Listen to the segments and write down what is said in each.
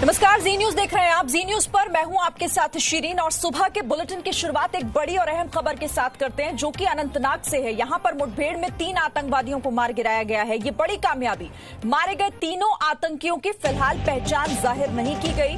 नमस्कार, जी न्यूज देख रहे हैं आप। जी न्यूज पर मैं हूं आपके साथ शिरीन और सुबह के बुलेटिन की शुरुआत एक बड़ी और अहम खबर के साथ करते हैं जो कि अनंतनाग से है। यहां पर मुठभेड़ में 3 आतंकवादियों को मार गिराया गया है। ये बड़ी कामयाबी। मारे गए तीनों आतंकियों की फिलहाल पहचान जाहिर नहीं की गई।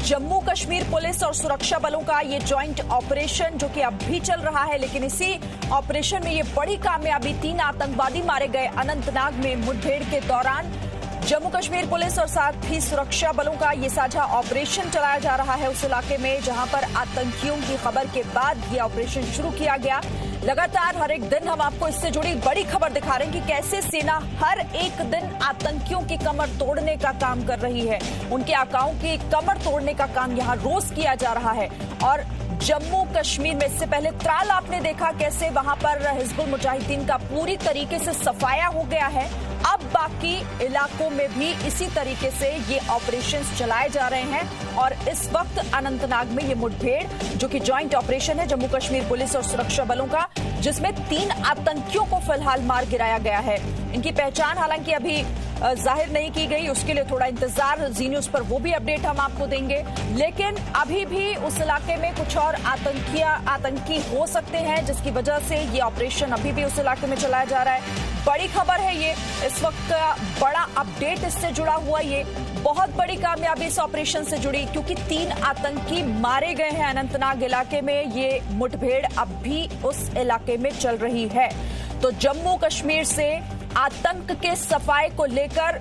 जम्मू कश्मीर पुलिस और सुरक्षा बलों का ये ज्वाइंट ऑपरेशन जो कि अब भी चल रहा है, लेकिन इसी ऑपरेशन में ये बड़ी कामयाबी, 3 आतंकवादी मारे गए। अनंतनाग में मुठभेड़ के दौरान जम्मू कश्मीर पुलिस और साथ ही सुरक्षा बलों का ये साझा ऑपरेशन चलाया जा रहा है उस इलाके में जहां पर आतंकियों की खबर के बाद ये ऑपरेशन शुरू किया गया। लगातार हर एक दिन हम आपको इससे जुड़ी बड़ी खबर दिखा रहे हैं कि कैसे सेना हर एक दिन आतंकियों की कमर तोड़ने का काम कर रही है। उनके आकाओं की कमर तोड़ने का काम यहां रोज किया जा रहा है। और जम्मू कश्मीर में इससे पहले त्राल आपने देखा कैसे वहां पर हिजबुल मुजाहिदीन का पूरी तरीके से सफाया हो गया है। अब बाकी इलाकों में भी इसी तरीके से ये ऑपरेशंस चलाए जा रहे हैं और इस वक्त अनंतनाग में ये मुठभेड़ जो कि ज्वाइंट ऑपरेशन है जम्मू कश्मीर पुलिस और सुरक्षा बलों का, जिसमें 3 आतंकियों को फिलहाल मार गिराया गया है। इनकी पहचान हालांकि अभी जाहिर नहीं की गई, उसके लिए थोड़ा इंतजार। जी न्यूज पर वो भी अपडेट हम आपको देंगे, लेकिन अभी भी उस इलाके में कुछ और आतंकी हो सकते हैं जिसकी वजह से ये ऑपरेशन अभी भी उस इलाके में चलाया जा रहा है। बड़ी खबर है ये, इस वक्त का बड़ा अपडेट इससे जुड़ा हुआ, ये बहुत बड़ी कामयाबी इस ऑपरेशन से जुड़ी क्योंकि 3 आतंकी मारे गए हैं अनंतनाग इलाके में। ये मुठभेड़ अब भी उस इलाके में चल रही है। तो जम्मू कश्मीर से आतंक के सफाए को लेकर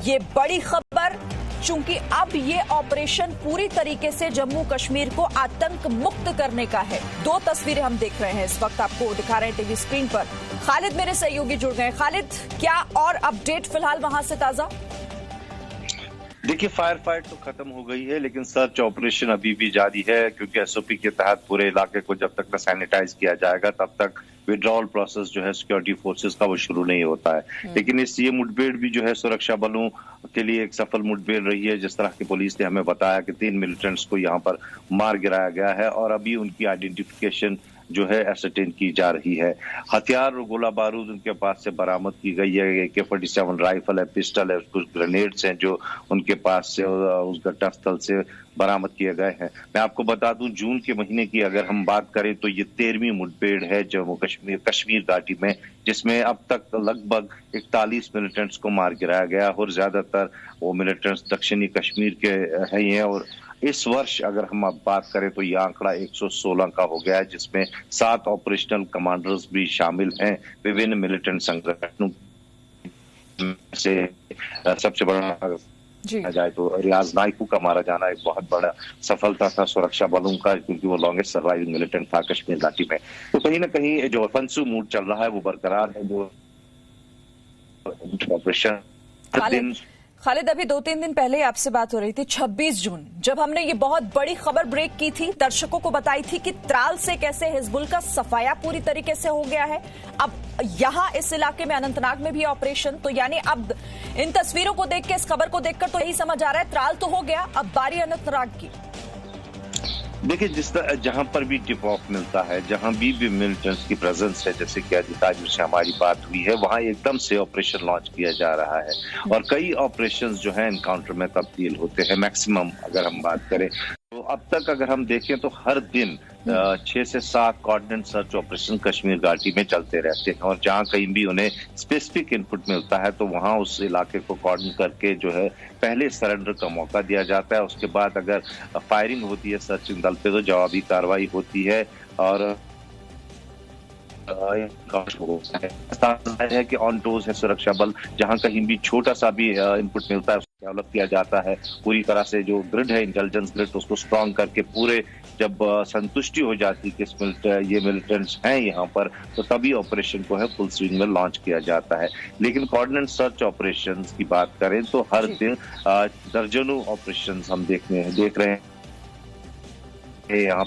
ये बड़ी खबर, चूंकि अब ये ऑपरेशन पूरी तरीके से जम्मू कश्मीर को आतंक मुक्त करने का है। 2 तस्वीरें हम देख रहे हैं इस वक्त, आपको दिखा रहे हैं टीवी स्क्रीन पर। खालिद मेरे सहयोगी जुड़ गए। खालिद, क्या और अपडेट फिलहाल वहां से ताजा? देखिए, फायर फाइट तो खत्म हो गई है लेकिन सर्च ऑपरेशन अभी भी जारी है क्योंकि एसओपी के तहत पूरे इलाके को जब तक न सैनिटाइज किया जाएगा तब तक विड्रॉल प्रोसेस जो है सिक्योरिटी फोर्सेस का वो शुरू नहीं होता है। लेकिन ये मुठभेड़ भी जो है सुरक्षा बलों के लिए एक सफल मुठभेड़ रही है। जिस तरह की पुलिस ने हमें बताया कि 3 मिलिटेंट्स को यहाँ पर मार गिराया गया है और अभी उनकी आइडेंटिफिकेशन जो है एसरटेन की जा रही है। हथियार और गोला बारूद उनके पास से बरामद की गई है। AK-47 राइफल है, पिस्टल है, कुछ ग्रेनेड्स हैं जो उनके पास से उस घटनास्थल से बरामद किए गए हैं। मैं आपको बता दूं, जून के महीने की अगर हम बात करें तो ये 13वीं मुठभेड़ है जम्मू कश्मीर घाटी में, जिसमें अब तक लगभग 41 मिलिटेंट्स को मार गिराया गया और ज्यादातर वो मिलिटेंट्स दक्षिणी कश्मीर के हैं। और इस वर्ष अगर हम अब बात करें तो ये आंकड़ा 116 का हो गया है, जिसमें 7 ऑपरेशनल कमांडर्स भी शामिल हैं। विभिन्न मिलिटेंट संगठनों से सबसे बड़ा जाए तो रियाज नाइकू का मारा जाना एक बहुत बड़ा सफलता था सुरक्षा बलों का, क्योंकि वो लॉन्गेस्ट सर्वाइविंग मिलिटेंट था कश्मीर घाटी में। तो कहीं ना कहीं जो फंसू मूड चल रहा है वो बरकरार है। जो ऑपरेशन खालिद, अभी 2-3 दिन पहले आपसे बात हो रही थी 26 जून, जब हमने ये बहुत बड़ी खबर ब्रेक की थी, दर्शकों को बताई थी कि त्राल से कैसे हिजबुल का सफाया पूरी तरीके से हो गया है। अब यहाँ इस इलाके में अनंतनाग में भी ऑपरेशन, तो यानी अब इन तस्वीरों को देख के, इस खबर को देखकर तो यही समझ आ रहा है त्राल तो हो गया, अब बारी अनंतनाग की। देखिए, जहां पर भी टिप ऑफ मिलता है, जहां भी मिलिटेंट्स की प्रेजेंस है, जैसे कि अधिकारियों से हमारी बात हुई है, वहां एकदम से ऑपरेशन लॉन्च किया जा रहा है और कई ऑपरेशंस जो है एनकाउंटर में तब्दील होते हैं। मैक्सिमम अगर हम बात करें तो अब तक अगर हम देखें तो हर दिन 6 से 7 कोऑर्डिनेट सर्च ऑपरेशन कश्मीर घाटी में चलते रहते हैं और जहां कहीं भी उन्हें स्पेसिफिक इनपुट मिलता है तो वहां उस इलाके को कोऑर्डिनेट करके जो है पहले सरेंडर का मौका दिया जाता है। उसके बाद अगर फायरिंग होती है सर्चिंग दल पे तो जवाबी कार्रवाई होती है और है कि ऑन टोज है सुरक्षा बल। जहां कहीं भी छोटा सा भी इनपुट मिलता है उसको डेवलप किया जाता है पूरी तरह से। जो ग्रिड है, इंटेलिजेंस ग्रिड, उसको स्ट्रॉन्ग करके पूरे जब संतुष्टि हो जाती है कि ये मिलिटेंट्स हैं यहाँ पर, तो तभी ऑपरेशन को है फुल स्विंग में लॉन्च किया जाता है। लेकिन कोऑर्डिनेट सर्च ऑपरेशन की बात करें तो हर दिन दर्जनों ऑपरेशन हम देख रहे हैं यहाँ।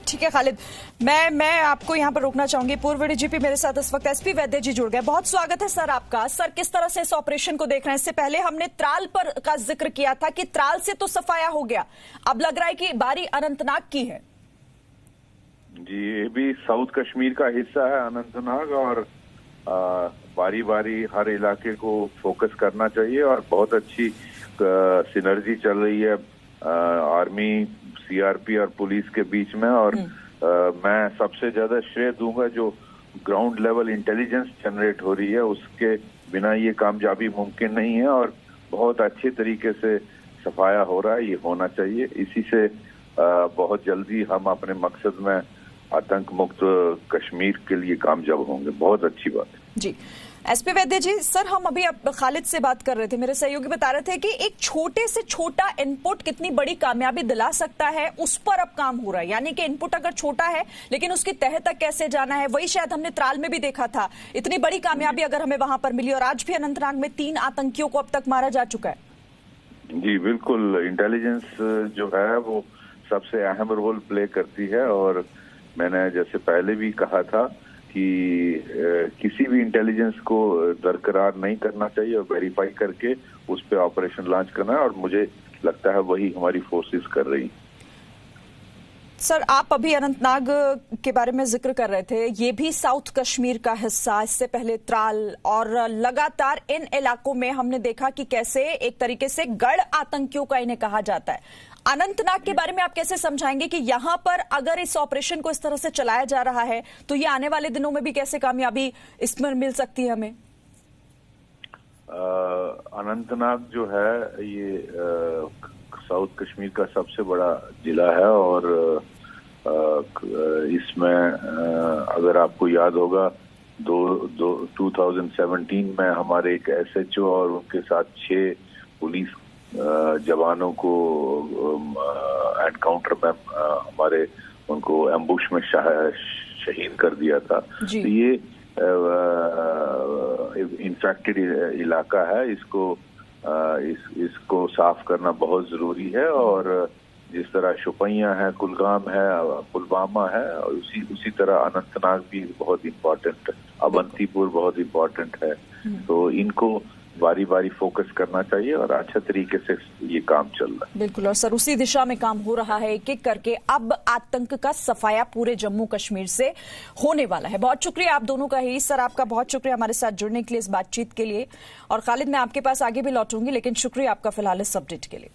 ठीक है खालिद, मैं आपको यहाँ पर रोकना चाहूंगी। पूर्व डीजीपी मेरे साथ इस वक्त एसपी वैद्य जी जुड़ गए। बहुत स्वागत है सर आपका। सर, किस तरह से इस ऑपरेशन को देख रहे हैं? इससे पहले हमने त्राल पर का जिक्र किया था कि त्राल से तो सफाया हो गया, अब लग रहा है कि बारी अनंतनाग की है। जी, ये भी साउथ कश्मीर का हिस्सा है अनंतनाग, और बारी बारी हर इलाके को फोकस करना चाहिए और बहुत अच्छी सिनर्जी चल रही है आर्मी, सीआरपी और पुलिस के बीच में। और मैं सबसे ज्यादा श्रेय दूंगा जो ग्राउंड लेवल इंटेलिजेंस जनरेट हो रही है, उसके बिना ये कामयाबी मुमकिन नहीं है और बहुत अच्छे तरीके से सफाया हो रहा है, ये होना चाहिए। इसी से बहुत जल्दी हम अपने मकसद में आतंक मुक्त कश्मीर के लिए कामयाब होंगे। बहुत अच्छी बात है जी। एसपी वैद्य जी, सर हम अभी खालिद से बात कर रहे थे, मेरे सहयोगी बता रहे थे कि एक छोटे से छोटा इनपुट कितनी बड़ी कामयाबी दिला सकता है, उस पर अब काम हो रहा है। यानी कि इनपुट अगर छोटा है लेकिन उसकी तह तक कैसे जाना है, वही शायद हमने त्राल में भी देखा था। इतनी बड़ी कामयाबी अगर हमें वहां पर मिली, और आज भी अनंतनाग में 3 आतंकियों को अब तक मारा जा चुका है। जी बिल्कुल, इंटेलिजेंस जो है वो सबसे अहम रोल प्ले करती है। और मैंने जैसे पहले भी कहा था कि किसी भी इंटेलिजेंस को दरकरार नहीं करना चाहिए और वेरीफाई करके उस पे ऑपरेशन लॉन्च करना है, और मुझे लगता है वही हमारी फोर्सेस कर रही। सर आप अभी अनंतनाग के बारे में जिक्र कर रहे थे, ये भी साउथ कश्मीर का हिस्सा, इससे पहले त्राल, और लगातार इन इलाकों में हमने देखा कि कैसे एक तरीके से गढ़ आतंकियों का इन्हें कहा जाता है। अनंतनाग के बारे में आप कैसे समझाएंगे कि यहां पर अगर इस ऑपरेशन को इस तरह से चलाया जा रहा है तो ये आने वाले दिनों में भी कैसे कामयाबी इसमें मिल सकती है हमें? अनंतनाग जो है ये साउथ कश्मीर का सबसे बड़ा जिला है और इसमें अगर आपको याद होगा 2017 में हमारे एक SHO और उनके साथ 6 पुलिस जवानों को एनकाउंटर में हमारे उनको एम्बुश में शहीद कर दिया था। तो ये इन्फेक्टेड इलाका है, इसको साफ करना बहुत जरूरी है। और जिस तरह शुपियां है, कुलगाम है, पुलवामा है, और उसी तरह अनंतनाग भी बहुत इम्पोर्टेंट है, अवंतीपुर बहुत इम्पोर्टेंट है। तो इनको बारी बारी फोकस करना चाहिए और अच्छा तरीके से ये काम चल रहा है। बिल्कुल, और सर उसी दिशा में काम हो रहा है, एक एक करके अब आतंक का सफाया पूरे जम्मू कश्मीर से होने वाला है। बहुत शुक्रिया आप दोनों का ही। सर आपका बहुत शुक्रिया हमारे साथ जुड़ने के लिए, इस बातचीत के लिए। और खालिद मैं आपके पास आगे भी लौटूंगी, लेकिन शुक्रिया आपका फिलहाल इस अपडेट के लिए।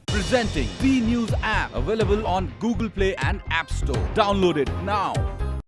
Presenting B News app available on Google Play and App Store. Download it now.